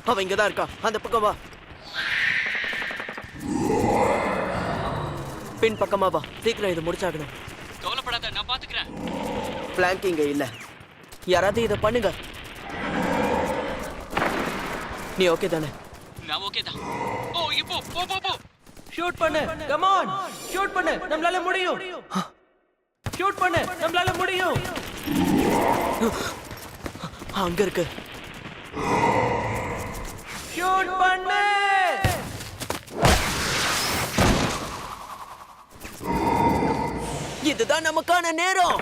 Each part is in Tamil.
அவன் இங்கதான் இருக்கா. அந்த பக்கம் வா. பின் பக்கமா வா. சீக்கிரம் இதை முடிச்சாகணும். கவலைப்படாத, நான் பாத்துக்கிறேன். பிளாங்கிங்க இல்ல. யாராவது இதை பண்ணுங்க. நீ ஓகே தானே? நான் ஓகே தான். ஓ இப்போ போ போ போ. ஷூட் பண்ணு. Come on. ஷூட் பண்ணு. நம்மளால முடியும். ஷூட் பண்ணு. நம்மளால முடியும். அங்க இருக்கு. ஷூட் பண்ணு. இதுதான் நமக்கான நேரம்.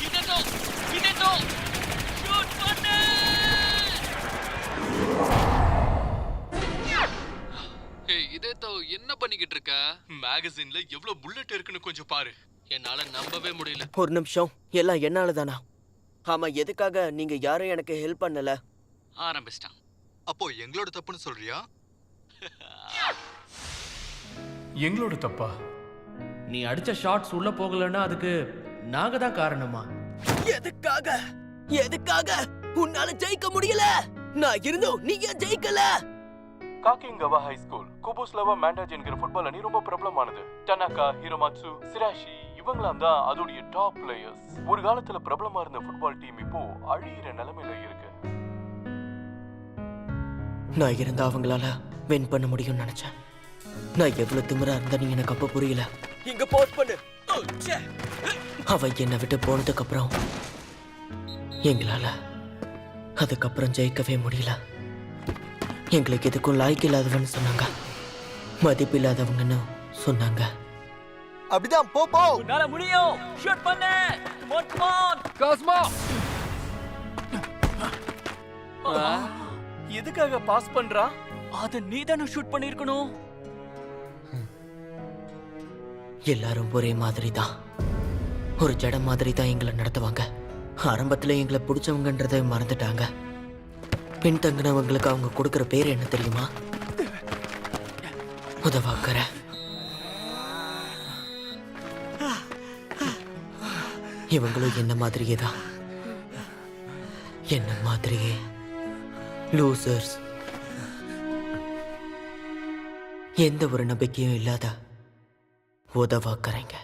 இதோ ஷூட் பண்ணு. ஏய் இதோ என்ன பண்ணிக்கிட்டு இருக்க? மேகசின்ல எவ்வளவு புல்லட் இருக்குன்னு கொஞ்சம் பாரு. என்னால நம்பவே முடியல. ஒரு நிமிஷம். எல்லாம் என்னால தானா? ஆமா, எதுக்காக நீங்க யாரும் எனக்கு ஹெல்ப் பண்ணல? ஆரம்பிச்சிட்டான். அப்போ எங்களோட தப்புன்னு சொல்றியா? எங்களோட தப்பா? நீ அடிச்ச ஷாட்ஸ் உள்ள போகலன்னா அதுக்கு நாங்க தான் காரணமா? எதுக்காக? எதுக்காக உன்னால ஜெயிக்க முடியல? நான் இருந்தோம், நீ ஏன் ஜெயிக்கல? காக்கிங்கவா ஹை ஸ்கூல் குபுஸ்லவா மேண்டாஜ் என்கிற ஃபுட்பால் அணி ரொம்ப பிரபலமானது. டனாகா, ஹிரோமாட்சு, சிராஷி இவங்களாம் தான் அதோடைய டாப் பிளேயர்ஸ். ஒரு காலத்துல பிரபலமா இருந்த ஃபுட்பால் டீம் இப்போ அழியிற நிலைமையில இருக்கு. நான் இருந்தா அவங்களால வின் பண்ண முடியும்னு நினைச்சேன். நான் எவ்வளவு திமிரா இருந்தா நீ எனக்கு அப்ப புரியல. இங்க போஸ்ட் பண்ணு. அவ என்னை விட்டு போனதுக்கு அப்புறம் எங்களால அதுக்கப்புறம் ஜெயிக்கவே முடியல. எங்களுக்கு எதுக்கும் லாய்க்கு இல்லாதவன்னு சொன்னாங்க, மதிப்பு இல்லாதவங்கன்னு சொன்னாங்க. அப்படிதான் போ போ. உன்னால முடியும். ஷூட் பண்ணு. Come on Cosmo. எதுக்காக பாஸ் பண்றா? அத நீ தானே ஷூட் பண்ணிருக்கணும். எல்லாரும் ஒரே மாதிரி தான், ஒரு ஜட மாதிரி தான் எங்களை நடத்துவாங்க. ஆரம்பத்துல எங்களை பிடிச்சவங்கன்றதை மறந்துட்டாங்க. பின்தங்கினவங்களுக்கு அவங்க கொடுக்கிற பேர் என்ன தெரியுமா? உதவாக்கற. இவங்களும் என்ன மாதிரியே தான், என்ன மாதிரியே லூசர்ஸ். எந்த ஒரு நம்பிக்கையும் இல்லாத உதவாக்கறீங்க.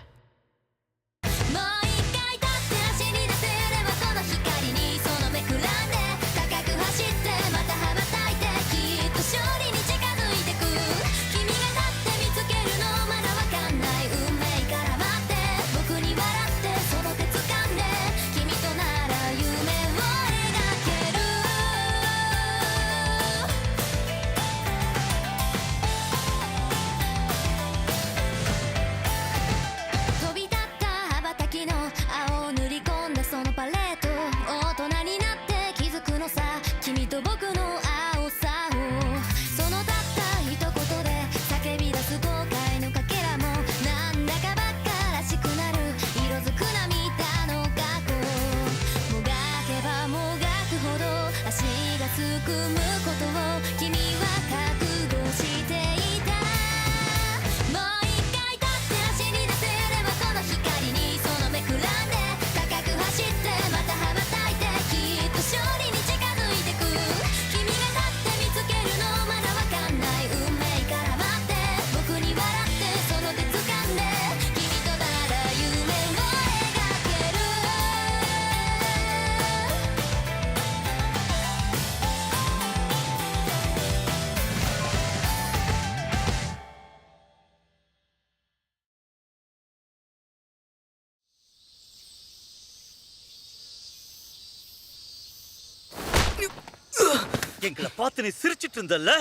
எங்களை பார்த்து நீ சிரிச்சிட்டு இருந்தல்ல?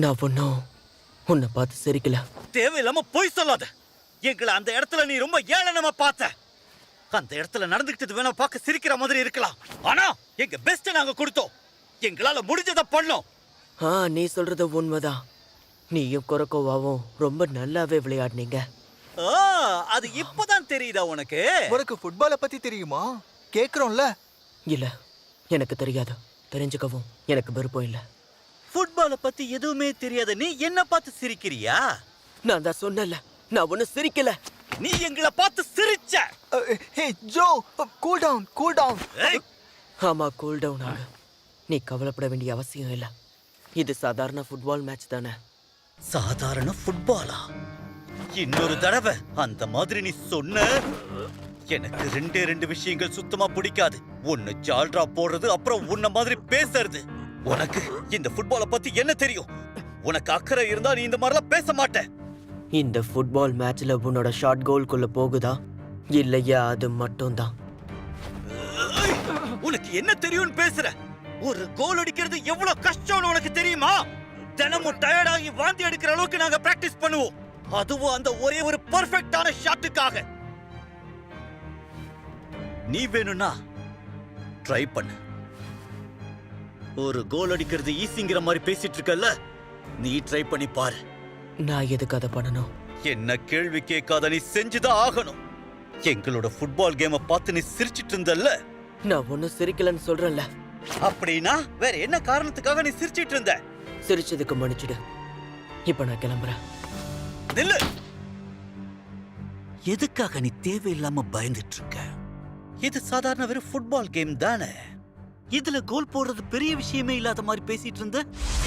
நான் ஒன்னும் உன்னை பார்த்து சிரிக்கல. தேவையில்லாம பொய் சொல்லாத. எங்களை அந்த இடத்துல நீ ரொம்ப ஏளனமா பார்த்த. அந்த இடத்துல நடந்துக்கிட்டது வேணா பார்க்க சிரிக்கிற மாதிரி இருக்கலாம், ஆனா எங்க பெஸ்ட் நாங்க கொடுத்தோம். எங்களால முடிஞ்சதை பண்ணோம். நீ சொல்றது உண்மைதான். நீயும் கொரக்கோவாவும் ரொம்ப நல்லாவே விளையாடுனீங்க. அது இப்பதான் தெரியுதா உனக்கு? உனக்கு ஃபுட்பாலை பத்தி தெரியுமா? கேக்குறோம்ல. இல்ல, எனக்கு தெரியாது. தெரிஞ்சுக்கவும் எனக்கு விருப்பம் இல்ல. ஃபுட்பாலை பத்தி எதுவுமே தெரியாத நீ என்ன பார்த்து சிரிக்கிறியா? நான் தான் சொன்னல, நான் ஒன்னும் சிரிக்கல. நீ எங்களை பார்த்து சிரிச்ச. ஹே ஜோ, கூல் டவுன். ஏய், ஆமா, கூல் டவுன் ஆகு. நீ கவலைப்பட வேண்டிய அவசியம் இல்லை. இது சாதாரண ஃபுட்பால் மேட்ச் தானே. சாதாரண ஃபுட்பாலா? இன்னொரு தடவை அந்த மாதிரி நீ சொன்ன, எனக்கு ரெண்டு விஷயங்கள் சுத்தமா பிடிக்காது. ஒன்னு ஜால்ரா போடுறது, அப்புறம் உன்ன மாதிரி பேசுறது. உனக்கு இந்த ஃபுட்பாலை பத்தி என்ன தெரியும்? உனக்கு அக்கறை இருந்தா நீ இந்த மாதிரிலாம் பேச மாட்ட. இந்த ஃபுட்பால் மேட்ச்ல உன்னோட ஷார்ட் கோல்குள்ள போகுதா இல்லையா, அது மட்டும்தான். உனக்கு என்ன தெரியும்னு பேசுற? ஒரு கோல் அடிக்கிறது எவ்வளவு கஷ்டம்னு உனக்கு தெரியுமா? தினமும் டயர்டாகி வாந்தி எடுக்கிற அளவுக்கு நாங்க பிராக்டிஸ் பண்ணுவோம். அதுவும் அந்த ஒரே ஒரு பெர்ஃபெக்ட்டான ஷாட்டுக்காக. நீ வேணும்னா ட்ரை பண்ணு. ஒரு கோல் அடிக்கிறது ஈஸிங்கிற மாதிரி பேசிட்டு இருக்கல்ல, நீ ட்ரை பண்ணி பாரு. நான் எதுக்கு அதை பண்ணணும்? என்ன கேள்வி கேட்காத, நீ செஞ்சுதான் ஆகணும். எங்களோட ஃபுட்பால் கேமை பார்த்து நீ சிரிச்சிட்டு இருந்தல்ல? நான் ஒன்னும் சிரிக்கலன்னு சொல்றேன்ல. அப்படின்னா வேற என்ன காரணத்துக்காக நீ சிரிச்சிட்டு இருந்த? சிரிச்சதுக்கு மன்னிச்சிடு. இப்ப நான் கிளம்புறேன். நில்லு. எதுக்காக நீ தேவையில்லாம பயந்துட்டு இருக்க? இது சாதாரண வெறும் ஃபுட்பால் கேம் தானே. இதுல கோல் போடுறது பெரிய விஷயமே இல்லாத மாதிரி பேசிட்டு இருந்த.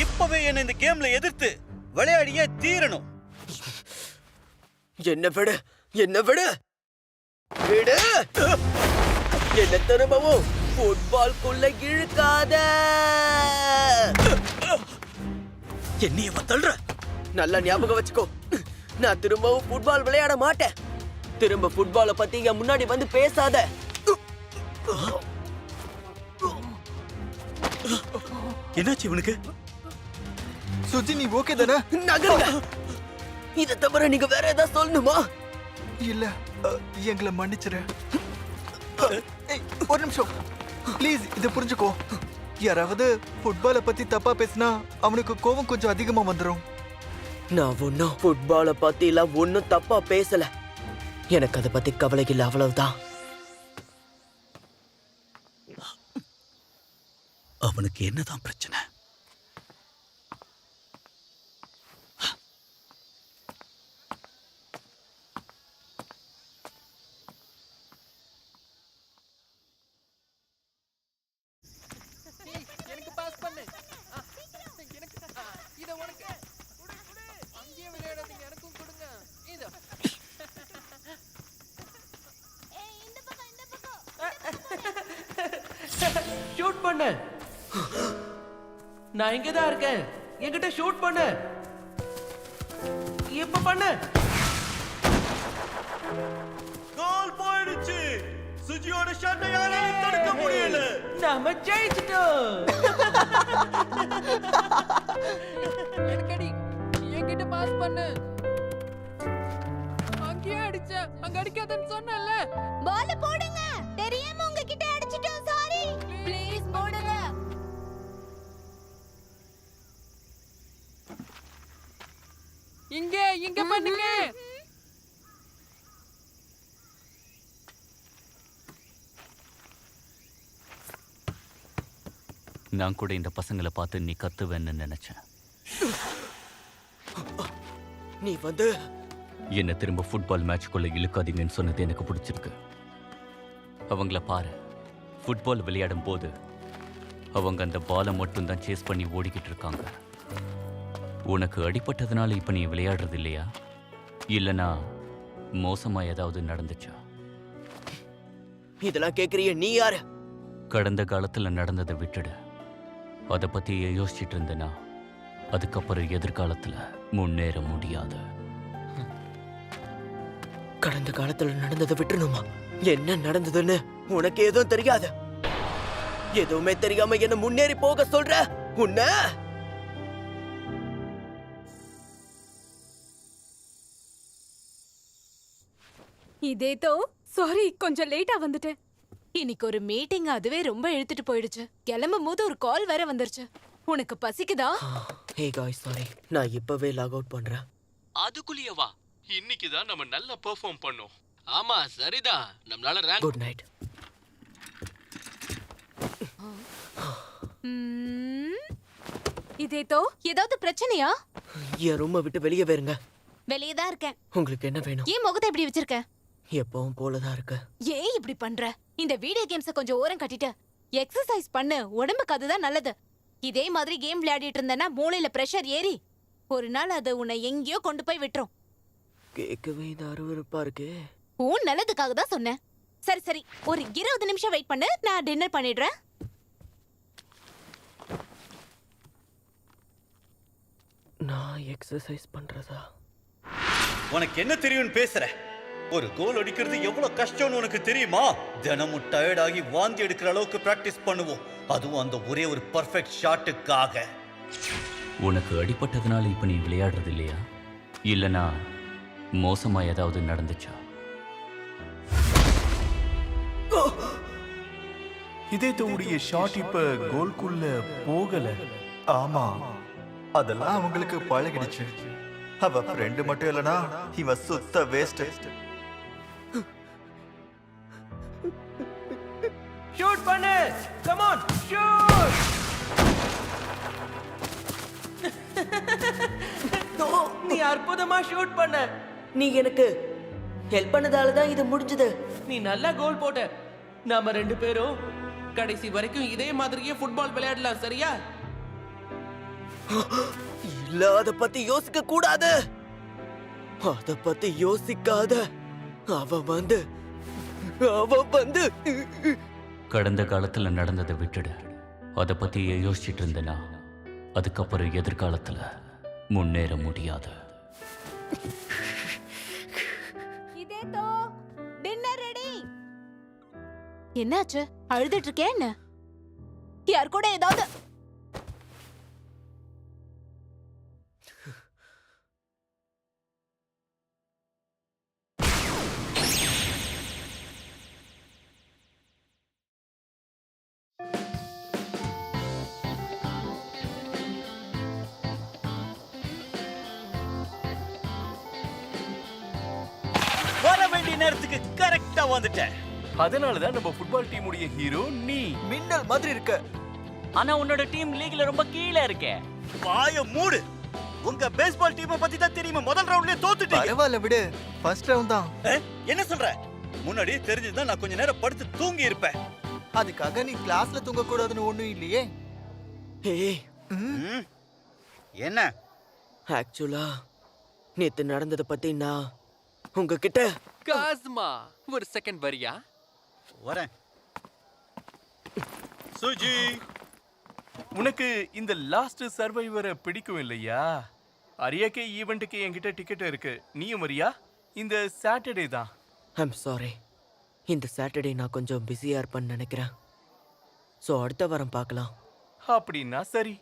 இப்பவே என்ன இந்த கேம்ல எதிர்த்து விளையாடியே தீரணும். என்ன விடு, விடு என்ன திரும்பவும் ஃபுட்பால்குள்ள இழுக்காத. என்னைய தள்ளுற? நல்லா ஞாபகம் வச்சுக்கோ, நான் திரும்பவும் ஃபுட்பால் விளையாட மாட்டேன். திரும்ப ஃபுட்பாலை பத்தி என் முன்னாடி வந்து பேசாத. என்னாச்சு இவனுக்கு? சுஜி, நீ ஓகே தானே? நகருங்க. இதை தவிர நீங்க வேற ஏதாவது சொல்லணுமா? இல்ல, எங்களை மன்னிச்சிரு. ஏய், ஒரு நிமிஷம் ப்ளீஸ், இதை புரிஞ்சுக்கோ. யாராவது ஃபுட்பாலை பத்தி தப்பா பேசினா அவனுக்கு கோபம் கொஞ்சம் அதிகமா வந்துடும். நான் ஒன்னும் ஃபுட்பாலை பத்தி எல்லாம் ஒன்னும் தப்பா பேசல. எனக்கு அதை பத்தி கவலை இல்லை, அவ்வளவுதான். அவனுக்கு என்னதான் பிரச்சனை? எனக்கு பாஸ் பண்ணு. எனக்கு இத உனக்கு குடு. அங்கேயே விளையாடாதீங்க, எனக்கும் கொடுங்க. இத இந்த பக்கம் ஷூட் பண்ணு. நான் இங்க தான் இருக்கேன். என்கிட்ட ஷூட் பண்ணு. இப்ப பண்ணு. கோல் போயிடுச்சு. சுஜியோட ஷாட்டை யாராலும் தடுக்க முடியல. நாம ஜெயிச்சிட்டோம். எனக்கடி, என்கிட்ட பாஸ் பண்ணு. அங்கேயே அடிச்ச, அங்க அடிக்காதன்னு சொன்னேன்ல. பால் போடுங்க. தெரியாம உங்ககிட்ட அடிச்சிட்டோம், சாரி. ப்ளீஸ் போடுங்க. இங்க பண்ணுங்க. நான் கூட இந்த பசங்களை பார்த்து நீ கத்துவேன்னு நினைச்சேன். நீ வந்து என்ன திரும்ப ஃபுட்பால் மேட்ச்க்குள்ள இழுக்காதீங்கன்னு சொன்னது எனக்கு பிடிச்சிருக்கு. அவங்கள பாரு, ஃபுட்பால் விளையாடும் போது அவங்க அந்த பாலை மட்டும் தான் சேஸ் பண்ணி ஓடிக்கிட்டு இருக்காங்க. உனக்கு அடிபட்டதுனால இப்ப நீ விளையாடுறது இல்லையா? இல்லனா மோசமா ஏதாவது நடந்துச்சா? இதெல்லாம் கேக்குறிய நீ யாரு? கடந்த காலத்துல நடந்ததை விட்டுடு. அதை பத்தி யோசிச்சுட்டு இருந்தேனா அதுக்கப்புறம் எதிர்காலத்துல முன்னேற முடியாது. கடந்த காலத்துல நடந்ததை விட்டுணுமா? என்ன நடந்ததுன்னு உனக்கு எதுவும் தெரியாது. எதுவுமே தெரியாம என்ன முன்னேறி போக சொல்ற? உன்ன இதேதோ சாரி, கொஞ்சம் லேட்டா வந்துட்டேன். இன்னைக்கு ஒரு மீட்டிங், அதுவே ரொம்ப இழுத்துட்டு போயிடுச்சு. கிளம்பும் போது ஒரு கால் வேற வந்துருச்சு. உனக்கு பசிக்குதா? ஹே காய்ஸ், சாரி, நான் இப்பவே லாக் அவுட் பண்றேன். அதுக்குள்ளேயே வா. இன்னைக்கு தான் நம்ம நல்லா பெர்ஃபார்ம் பண்ணோம். ஆமா, சரிதான். நம்மளால ரேங்க். Good night. இதேதோ ஏதாவது பிரச்சனையா? என் ரூமை விட்டு வெளியே வேறுங்க. வெளியே தான் இருக்கேன். உங்களுக்கு என்ன வேணும்? ஏன் முகத்தை இப்படி வச்சிருக்க? எப்பவும் போலதான் இருக்கு. ஏன் இப்படி பண்ற? இந்த வீடியோ கேம்ஸ கொஞ்சம் ஓரம் கட்டிட்டு எக்ஸசைஸ் பண்ணு. உடம்புக்கு அதுதான் நல்லது. இதே மாதிரி கேம் விளையாடிட்டு இருந்தனா மூளையில பிரஷர் ஏறி ஒரு நாள் அது உன்னை எங்கேயோ கொண்டு போய் விட்டுரும். கேட்கவே இது அருவருப்பா இருக்கு. உன் நல்லதுக்காக தான் சொன்னேன். சரி சரி, ஒரு 20 நிமிஷம் வெயிட் பண்ணு, நான் டின்னர் பண்ணிடுறேன். நான் எக்ஸசைஸ் பண்றதா? உனக்கு என்ன தெரியும்னு பேசுற? ஒரு கோல் அடிக்கிறது எவ்வளவு கஷ்டம்னு உனக்கு தெரியுமா? தினமும் டயர்ட் ஆகி வாந்தி எடுக்கிற அளவுக்கு பிராக்டிஸ் பண்ணுவோம், அதுவும் அந்த ஒரே ஒரு பர்ஃபெக்ட் ஷாட்டுக்காக. உனக்கு அடிபட்டதுனால இப்ப நீ விளையாடுறது இல்லையா? இல்லனா மோசமா ஏதாவது நடந்துச்சா? இதயத்தோடைய ஷாட் இப்ப கோல்குள்ள போகல. ஆமா, அதெல்லாம் அவங்களுக்கு பழகிடுச்சு. அவ ஃப்ரெண்டு மட்டும் இல்லனா இவ சுத்த வேஸ்ட். ஷூட் பண்ணு. Come on, shoot. நீ அற்புதமா ஷூட் பண்ண. நீ எனக்கு ஹெல்ப் பண்ணதால தான் இது முடிஞ்சது. நீ நல்லா கோல் போட்ட. நாம 2 பேரும் கடைசி வரைக்கும் இதே மாதிரியே ஃபுட்பால் விளையாடலாம், சரியா? இல்ல, அத பத்தி யோசிக்க கூடாது. அத பத்தி யோசிக்காத. அவ வந்து கடந்த காலத்துல நடந்ததை விட்டுடு. அதை பத்தி யோசிச்சுட்டு இருந்தேனா அதுக்கப்புறம் எதிர்காலத்துல முன்னேற முடியாது. இதேதோ டின்னர் ரெடி. என்னாச்சு? அழுதுட்டு இருக்கே என்ன? யார் கூட ஏதாவது? வர வேண்டிய நேரத்துக்கு கரெக்டா வந்துட்டேன். அதனாலதான் நம்ம ஃபுட்பால் டீமுடைய ஹீரோ நீ. மின்னல் மாதிரி இருக்க. ஆனா உன்னோட டீம் லீக்ல ரொம்ப கீழே இருக்கே. வாய மூடு. உங்க பேஸ்பால் டீமை பத்தி தான் தெரியுமா? முதல் ரவுண்ட்லயே தோத்துட்டீங்க. பரவாயில்ல விடு, ஃபர்ஸ்ட் ரவுண்ட் தான். என்ன சொல்ற? முன்னாடி தெரிஞ்சிருந்தா நான் கொஞ்ச நேரம் படுத்து தூங்கி இருப்பேன். அதுக்காக நீ கிளாஸ்ல தூங்க கூடாதுன்னு ஒண்ணும் இல்லையே. ஏய், என்ன? ஆக்சுவலா நேத்து நடந்ததை பத்தி நான் உங்ககிட்ட காஸ்மா ஒரு செகண்ட் வரியா? வரேன். சுஜி, உனக்கு இந்த லாஸ்ட் சர்வைவரை பிடிக்கும் இல்லையா? அரியாக்கே ஈவெண்ட்டுக்கு என்கிட்ட டிக்கெட் இருக்கு, நீயும் வரியா? இந்த சாட்டர்டே தான். ஐம் சாரி, இந்த சாட்டர்டே நான் கொஞ்சம் பிஸியா இருப்பேன்னு நினைக்கிறேன். ஸோ அடுத்த வாரம் பார்க்கலாம். அப்படின்னா சரி.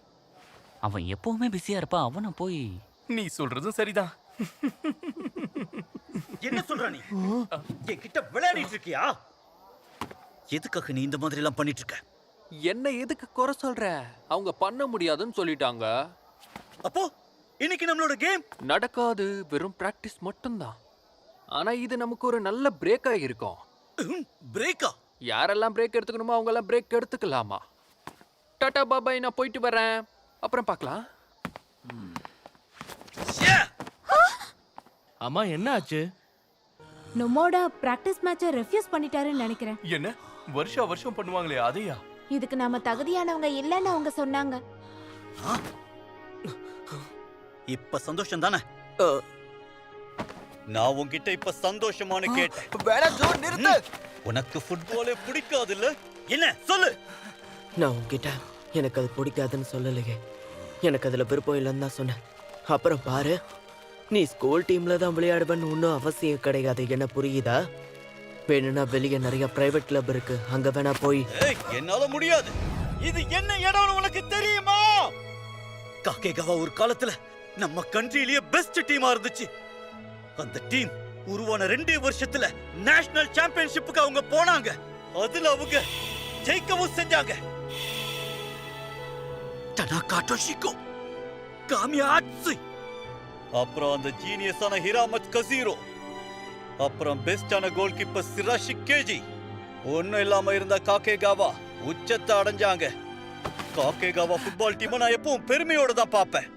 அவன் எப்பவுமே பிஸியா இருப்பான். அவனை போய் நீ சொல்றதும் சரிதான். என்ன சொல்ற நீ? என்கிட்ட விளையாடிட்டு இருக்கியா? எதுக்காக நீ இந்த மாதிரி எல்லாம் பண்ணிட்டு இருக்க? என்ன எதுக்கு குறை சொல்ற? அவங்க பண்ண முடியாதுன்னு சொல்லிட்டாங்க. அப்போ இன்னைக்கு நம்மளோட கேம் நடக்காது, வெறும் பிராக்டிஸ் மட்டும்தான். ஆனா இது நமக்கு ஒரு நல்ல பிரேக்கா இருக்கும். பிரேக்கா? யாரெல்லாம் பிரேக் எடுத்துக்கணுமோ அவங்க எல்லாம் பிரேக் எடுத்துக்கலாமா? டாடா பாபாய், நான் போயிட்டு வரேன், அப்புறம் பார்க்கலாம். அம்மா, என்ன ஆச்சு? நம்மோட பிராக்டிஸ் மேட்சை ரெஃப்யூஸ் பண்ணிட்டாருன்னு நினைக்கிறேன். என்ன வருஷம் பண்ணுவாங்களே அதையா? இதுக்கு நாம தகுதியானவங்க இல்லைன்னு அவங்க சொன்னாங்க. இப்ப சந்தோஷம் தானே? நான் உன்கிட்ட இப்ப சந்தோஷமானு கேட்டேன். வேணா ஜோன் நிறுத்து. உனக்கு ஃபுட்பாலே பிடிக்காது இல்ல? என்ன சொல்லு? நான் உங்ககிட்ட எனக்கு அது பிடிக்காதுன்னு சொல்லலையே. எனக்கு அதுல விருப்பம் இல்லைன்னு தான் சொன்னேன். அப்புறம் பாரு, நீ ஸ்கூல் டீம்ல தான் விளையாடுவேன்னு ஒன்றும் அவசியம் கிடையாது. என்ன புரியுதா? வேணும்னா வெளியே நிறைய பிரைவேட் கிளப் இருக்கு, அங்க வேணா போய். என்னால முடியாது. இது என்ன இடம்னு உனக்கு தெரியுமா? காக்கேகாவா ஒரு காலத்துல நம்ம கண்ட்ரியிலேயே பெஸ்ட் டீமா இருந்துச்சு. அந்த டீம் உருவான 2 வருஷத்துல நேஷனல் சாம்பியன்ஷிப்புக்கு அவங்க போனாங்க. அதுல அவங்க ஜெயிக்கவும் செஞ்சாங்க. டனாகா டோஷிகோ, காமியா ஆட்சி, அப்புறம் அந்த ஜீனியஸான ஹிராமத் கசீரோ, அப்புறம் பெஸ்டான கோல் கீப்பர் சிராஷி கேஜி. ஒன்னும் இல்லாம இருந்த காக்கேகாவா உச்சத்தை அடைஞ்சாங்க. காக்கேகாவா ஃபுட்பால் டீமை நான் எப்பவும் பெருமையோட தான் பார்ப்பேன்.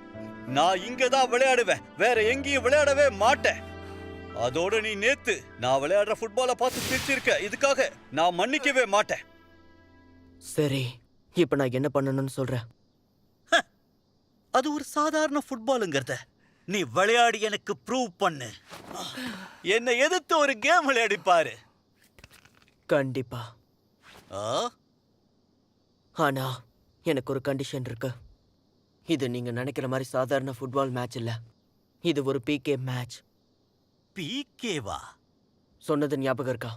நான் இங்க தான் விளையாடுவேன், வேற எங்கேயும் விளையாடவே மாட்டேன். அதோட நீ நேத்து நான் விளையாடுற ஃபுட்பாலை பார்த்து சிரிச்சிருக்க, இதுக்காக நான் மன்னிக்கவே மாட்டேன். சரி, இப்ப நான் என்ன பண்ணணும்னு சொல்றேன். அது ஒரு சாதாரண ஃபுட்பாலுங்கிறத நீ விளையாடி எனக்கு ப்ரூவ் பண்ணு. என்னை எதிர்த்து ஒரு கேம் விளையாடி பாரு. கண்டிப்பா. ஆ? ஆனா எனக்கு ஒரு கண்டிஷன் இருக்கு. இது நீங்க நினைக்கிற மாதிரி சாதாரண ஃபுட்பால் மேட்ச் இல்ல. இது ஒரு பிகே மேட்ச். பிகேவா? சொன்னது ஞாபகம் இருக்கா?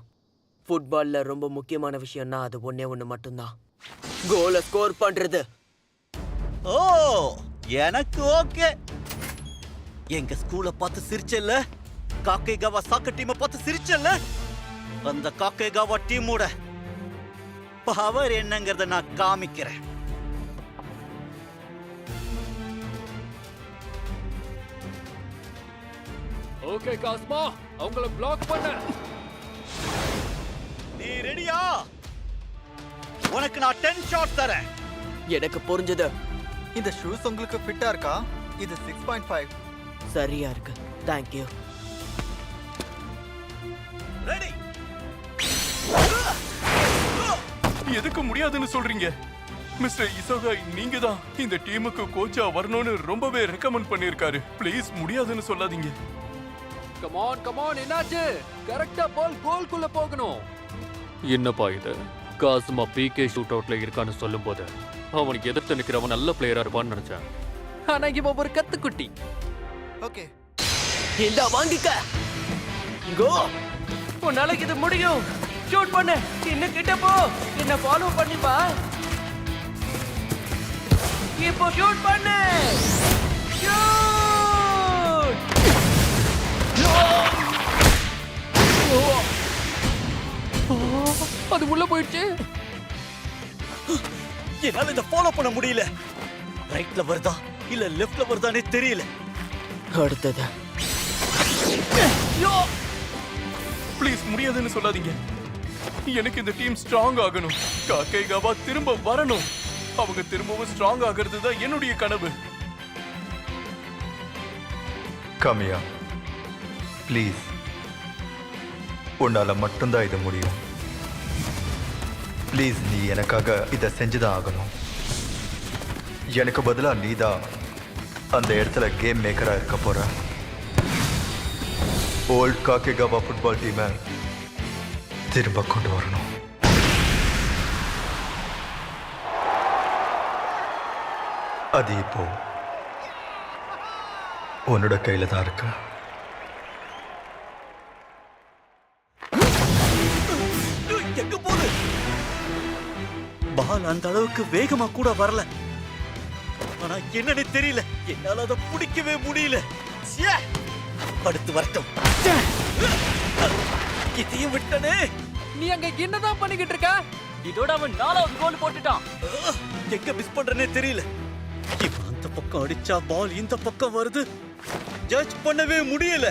ஃபுட்பால்ல ரொம்ப முக்கியமான விஷயம்னா அது ஒண்ணே ஒண்ணு மட்டும்தான், கோலை ஸ்கோர் பண்றது. ஓ, எனக்கு ஓகே. எங்க ஸ்கூலை பார்த்து சிரிச்சல்ல, காக்கேகாவா சாக்கர் டீமை பார்த்து சிரிச்சல்ல, அந்த காக்கேகாவா டீமோட பவர் என்னங்கறத நான் காமிக்கிறேன். ஓகே காஸ்மா, அவங்கள பிளாக் பண்ண. நீ ரெடியா? உனக்கு நான் 10 ஷாட் தரேன். எனக்கு புரிஞ்சது. இந்த ஷூஸ் உங்களுக்கு ஃபிட்டா இருக்கா? இது 6.5. சரியா இருக்கு. தேங்க்யூ. ரெடி? எதுக்கு முடியாதுன்னு சொல்றீங்க? மிஸ்டர் இசோகாய், நீங்க தான் இந்த டீமுக்கு கோச்சா வரணும்னு ரொம்பவே ரெக்கமெண்ட் பண்ணிருக்காரு. ப்ளீஸ் முடியாதுன்னு சொல்லாதீங்க. கமான், என்னாச்சு? கரெக்டா பால் கோல்குள்ள போகணும். என்னப்பா இது? காஸ்மா பிகே ஷூட் அவுட்ல இருக்கான்னு சொல்லும்போது அவனுக்கு எதிர்த்து நிக்கிறவன் நல்ல பிளேயரா இருப்பான்னு நினைச்சேன். ஆனா இவன் ஒரு கத்துக்குட்டி. ஓகே, இந்த வாங்கிக்க. கோ. உன்னால இது முடியும். ஷூட் பண்ணு. இன்னும் கிட்ட போ. என்ன ஃபாலோ பண்ணி பா. இப்போ ஷூட் பண்ணு. ஷூட். அது உள்ள போயிடுச்சு. என்னால இதை ஃபாலோ பண்ண முடியல. ரைட்ல வருதா இல்ல லெஃப்ட்ல வருதானே தெரியல. அடுத்தது. ப்ளீஸ் முடியாதுன்னு சொல்லாதீங்க. எனக்கு இந்த டீம் ஸ்ட்ராங் ஆகணும். காக்கேகாவா திரும்ப வரணும். அவங்க திரும்பவும் ஸ்ட்ராங் ஆகிறது தான் என்னுடைய கனவு. காமியா, ப்ளீஸ், உன்னால மட்டும்தான் இது முடியும். ப்ளீஸ், நீ எனக்காக இதை செஞ்சுதான் ஆகணும். எனக்கு பதிலா நீதான் அந்த இடத்துல கேம் மேக்கரா இருக்க போற. ஓல்ட் காக்கேகாவா ஃபுட்பால் டீமை திரும்ப கொண்டு வரணும். அது இப்போ உன்னோட கையில தான் இருக்கு. எங்க போகுது? பால் அந்த அளவுக்கு வேகமா கூட வரல. ஆனா என்னன்னு தெரியல, என்னால அதை பிடிக்கவே முடியல. ச்சே! அடுத்து வரட்டும். இதையும் விட்டனே. நீ அங்க என்னதான் பண்ணிக்கிட்டு இருக்க? இதோட அவன் 4வது கோல் போட்டுட்டான். எங்க மிஸ் பண்றேனே தெரியல. இவன் அந்த பக்கம் அடிச்சா பால் இந்த பக்கம் வருது. ஜட்ஜ் பண்ணவே முடியல.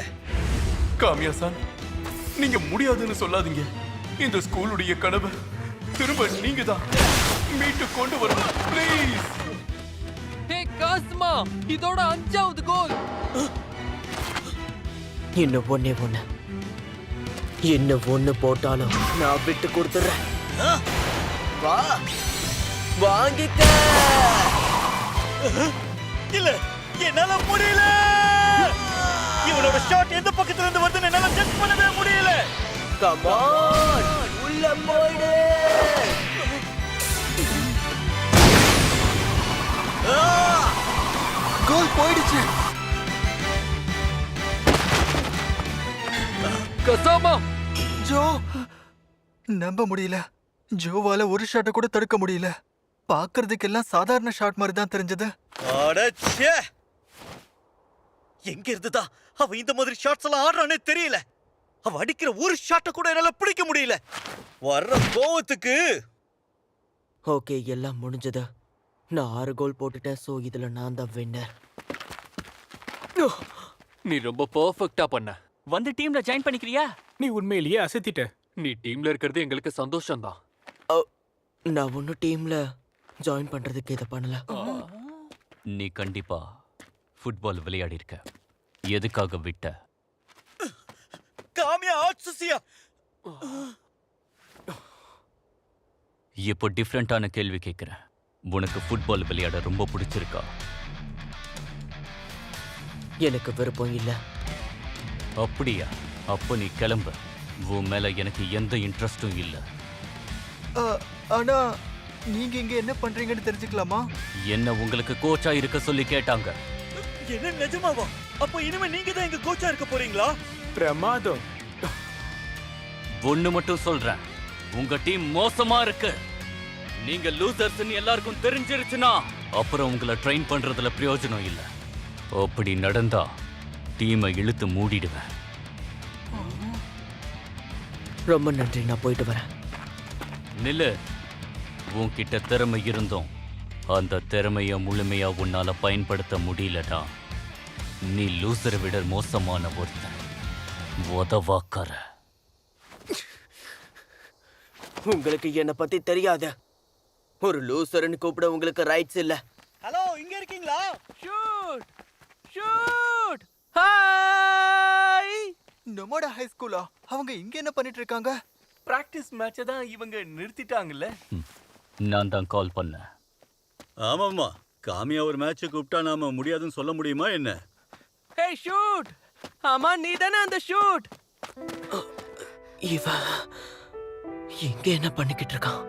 காமியா-சான், நீங்க முடியாதுன்னு சொல்லாதீங்க. இந்த ஸ்கூலுடைய கனவு திரும்ப நீங்க தான் மீட்டு கொண்டு வரணும். ப்ளீஸ். ஹே காஸ்மா, இதோட 5வது கோல். இன்னும் ஒண்ணே ஒண்ணு. இன்னும் ஒண்ணு போட்டாலும் நான் விட்டு கொடுத்துறேன். வா, வாங்கிக்க. இல்ல, என்னால முடியல. இவனோட ஷாட் எந்த பக்கத்துல இருந்து வருதுன்னு என்னால ஜட்ஜ் பண்ணவே முடியல. கம் ஆன், உள்ள போயிடு. கோல் போயிடுச்சு. கசாமா, ஜோ, நம்ப முடியல. ஜோவால ஒரு ஷாட்டை கூட தடுக்க முடியல. பார்க்கிறதுக்கெல்லாம் சாதாரண ஷாட் மாதிரி தான் தெரிஞ்சது. அடச்சே! எங்க இருந்துதா அவ இந்த மாதிரி ஷாட்ஸ் எல்லாம் ஆடுறானே தெரியல. அவ அடிக்கிற ஒரு ஷாட்டை கூட என்னால பிடிக்க முடியல. வர்ற கோவத்துக்கு. ஓகே, எல்லாம் முடிஞ்சது. நான் 6 கோல் போட்டுட்டேன். சோ இதுல நான் தான் வின்னர். நீ ரொம்ப பெர்ஃபெக்ட்டா பண்ண. வந்து டீம்ல ஜாயின் பண்ணிக்கிறியா? நீ உண்மையிலேயே அசத்திட்ட. நீ டீம்ல இருக்கிறது எங்களுக்கு சந்தோஷம்தான். நான் ஒன்னும் டீம்ல ஜாயின் பண்றதுக்கு இதை பண்ணல. நீ கண்டிப்பா ஃபுட்பால் விளையாடி இருக்க. எதுக்காக விட்ட? காமியா ஆட்சுசியா இப்போ டிஃப்ரெண்டான கேள்வி கேட்கிறேன். உனக்கு ஃபுட்பால் விளையாட ரொம்ப பிடிச்சிருக்கா? எனக்கு விருப்பம் இல்ல. அப்படியா? அப்ப நீ கிளம்பு. உன் மேல எனக்கு எந்த இன்ட்ரெஸ்டும் இல்ல. ஆனா நீங்க இங்க என்ன பண்றீங்கன்னு தெரிஞ்சுக்கலாமா? என்ன உங்களுக்கு கோச்சா இருக்க சொல்லி கேட்டாங்க. என்ன நிஜமாவா? அப்போ இனிமே நீங்க தான் எங்க கோச்சா இருக்க போறீங்களா? பிரமாதம். ஒண்ணு மட்டும் சொல்றேன், உங்க டீம் மோசமா இருக்கு. நீங்க லூசர்ஸ்னு எல்லாருக்கும் தெரிஞ்சிருச்சுன்னா அப்புறம் உங்களை ட்ரெயின் பண்றதுல பிரயோஜனம் இல்ல. அப்படி நடந்தா டீமை இழுத்து மூடிடுவேன். ரொம்ப நன்றி, நான் போயிட்டு வரேன். நில்லு. உன்கிட்ட திறமை இருந்தோம், அந்த திறமைய முழுமையா உன்னால பயன்படுத்த முடியலடா. நீ லூசரை விட மோசமான ஒருத்தன். உதவாக்கார. உங்களுக்கு என்ன பத்தி தெரியாது. ஒரு லூசர்னு கூப்பிட உங்களுக்கு ரைட்ஸ் இல்ல. ஹலோ, இங்க இருக்கீங்களா? Shoot shoot hi. நம்மோட ஹை ஸ்கூலா? அவங்க இங்க என்ன பண்ணிட்டு இருக்காங்க? பிராக்டிஸ் மேட்சை தான் இவங்க நிறுத்திட்டாங்கல்ல. நான் தான் கால் பண்ணேன். ஆமாம்மா, காமியா ஒரு மேட்ச் கூப்பிட்டா நாம முடியாதுன்னு சொல்ல முடியுமா என்ன? ஹே ஷூட். ஆமா, நீ தானே அந்த ஷூட். இவ இங்க என்ன பண்ணிக்கிட்டு இருக்கான்?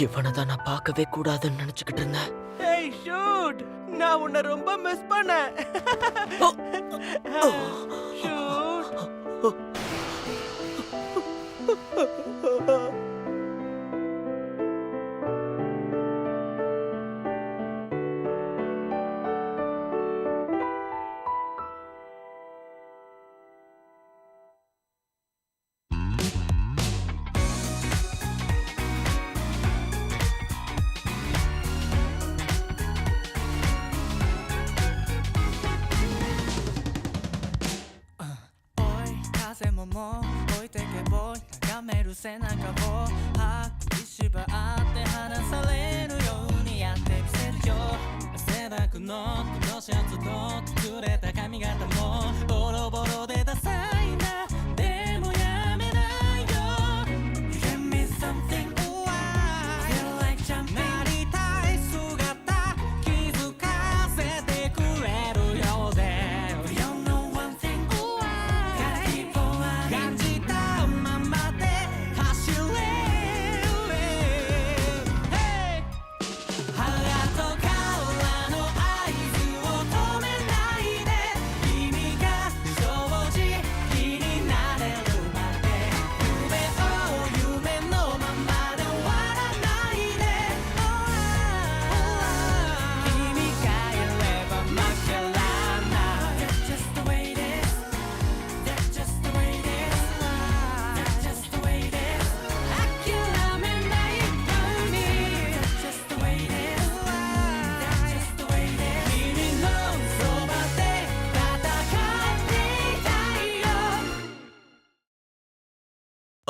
இவனை தான் நான் பார்க்கவே கூடாதுன்னு நினைச்சுக்கிட்டு இருந்தேன். ஹே ஷூட், நான் உன்னை ரொம்ப மிஸ் பண்ணேன். ஷூட்.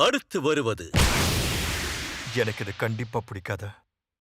அடுத்து வருவது எனக்கு இது கண்டிப்பா பிடிக்காது.